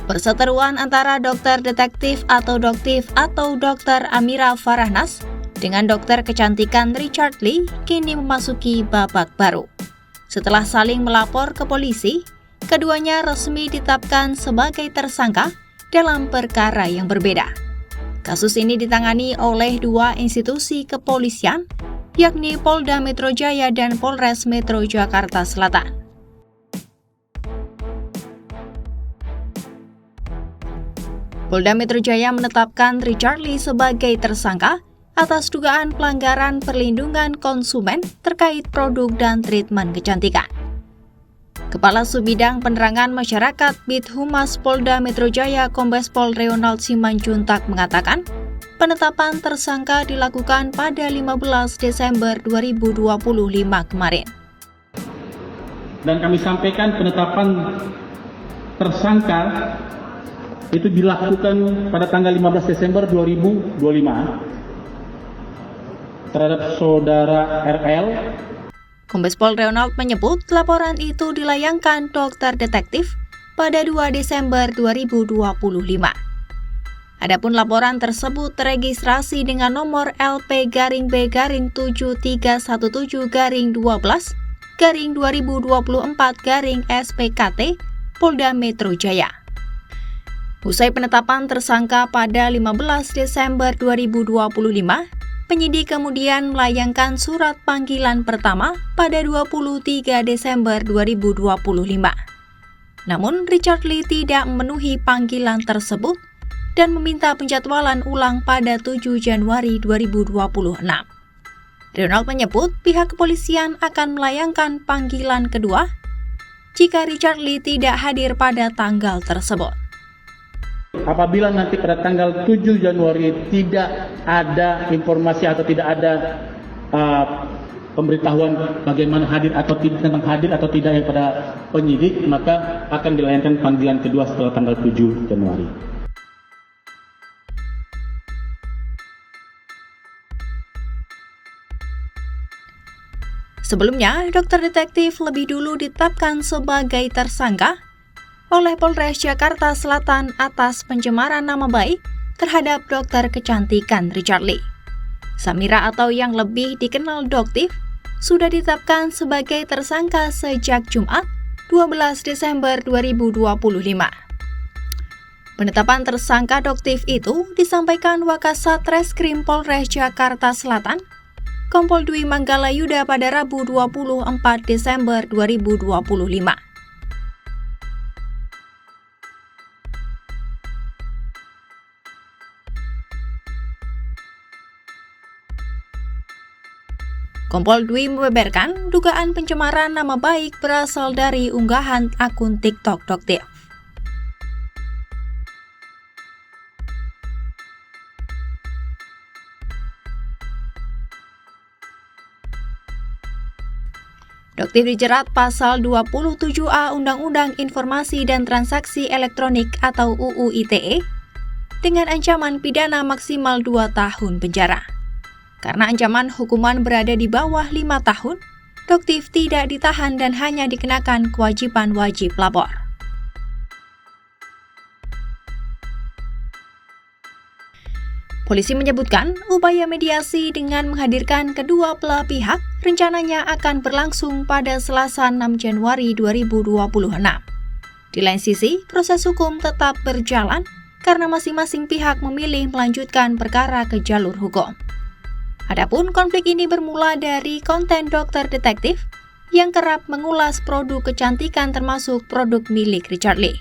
Perseteruan antara dokter detektif atau Doktif atau Dr. Amira Farahnas dengan dokter kecantikan Richard Lee kini memasuki babak baru. Setelah saling melapor ke polisi, keduanya resmi ditetapkan sebagai tersangka dalam perkara yang berbeda. Kasus ini ditangani oleh dua institusi kepolisian, yakni Polda Metro Jaya dan Polres Metro Jakarta Selatan. Polda Metro Jaya menetapkan Richard Lee sebagai tersangka atas dugaan pelanggaran perlindungan konsumen terkait produk dan treatment kecantikan. Kepala Subbidang Penerangan Masyarakat Bid Humas Polda Metro Jaya Kombes Pol Reonald Simanjuntak mengatakan, penetapan tersangka dilakukan pada 15 Desember 2025 kemarin. Dan kami sampaikan penetapan tersangka itu dilakukan pada tanggal 15 Desember 2025 terhadap saudara RL. Kombes Pol Reonald menyebut laporan itu dilayangkan dokter detektif pada 2 Desember 2025. Adapun laporan tersebut teregistrasi dengan nomor LP-B-12-2024-SPKT Polda Metro Jaya. Usai penetapan tersangka pada 15 Desember 2025, penyidik kemudian melayangkan surat panggilan pertama pada 23 Desember 2025. Namun, Richard Lee tidak memenuhi panggilan tersebut dan meminta penjadwalan ulang pada 7 Januari 2026. Reonald menyebut pihak kepolisian akan melayangkan panggilan kedua jika Richard Lee tidak hadir pada tanggal tersebut. Apabila nanti pada tanggal 7 Januari tidak ada informasi atau tidak ada pemberitahuan bagaimana hadir atau tidak, tentang hadir atau tidak pada penyidik, maka akan dilayangkan panggilan kedua setelah tanggal 7 Januari. Sebelumnya, dokter detektif lebih dulu ditetapkan sebagai tersangka oleh Polres Jakarta Selatan atas pencemaran nama baik terhadap dokter kecantikan Richard Lee. Samira atau yang lebih dikenal Doktif sudah ditetapkan sebagai tersangka sejak Jumat 12 Desember 2025. Penetapan tersangka Doktif itu disampaikan Wakasat Reskrim Polres Jakarta Selatan, Kompol Dwi Manggalayuda pada Rabu 24 Desember 2025. Kompol Dwi membeberkan dugaan pencemaran nama baik berasal dari unggahan akun TikTok Doktif. Doktif dijerat pasal 27A Undang-Undang Informasi dan Transaksi Elektronik atau UU ITE dengan ancaman pidana maksimal 2 tahun penjara. Karena ancaman hukuman berada di bawah 5 tahun, Doktif tidak ditahan dan hanya dikenakan kewajiban wajib lapor. Polisi menyebutkan upaya mediasi dengan menghadirkan kedua belah pihak rencananya akan berlangsung pada Selasa 6 Januari 2026. Di lain sisi, proses hukum tetap berjalan karena masing-masing pihak memilih melanjutkan perkara ke jalur hukum. Adapun konflik ini bermula dari konten dokter detektif yang kerap mengulas produk kecantikan termasuk produk milik Richard Lee.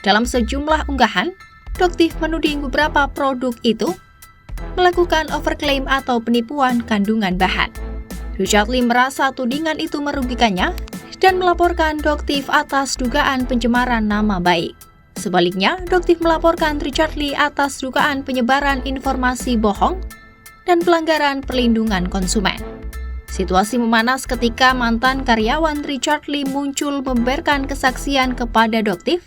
Dalam sejumlah unggahan, Doktif menuding beberapa produk itu melakukan overklaim atau penipuan kandungan bahan. Richard Lee merasa tudingan itu merugikannya dan melaporkan Doktif atas dugaan pencemaran nama baik. Sebaliknya, Doktif melaporkan Richard Lee atas dugaan penyebaran informasi bohong dan pelanggaran perlindungan konsumen. Situasi memanas ketika mantan karyawan Richard Lee muncul membeberkan kesaksian kepada Doktif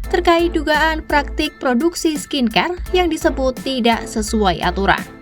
terkait dugaan praktik produksi skincare yang disebut tidak sesuai aturan.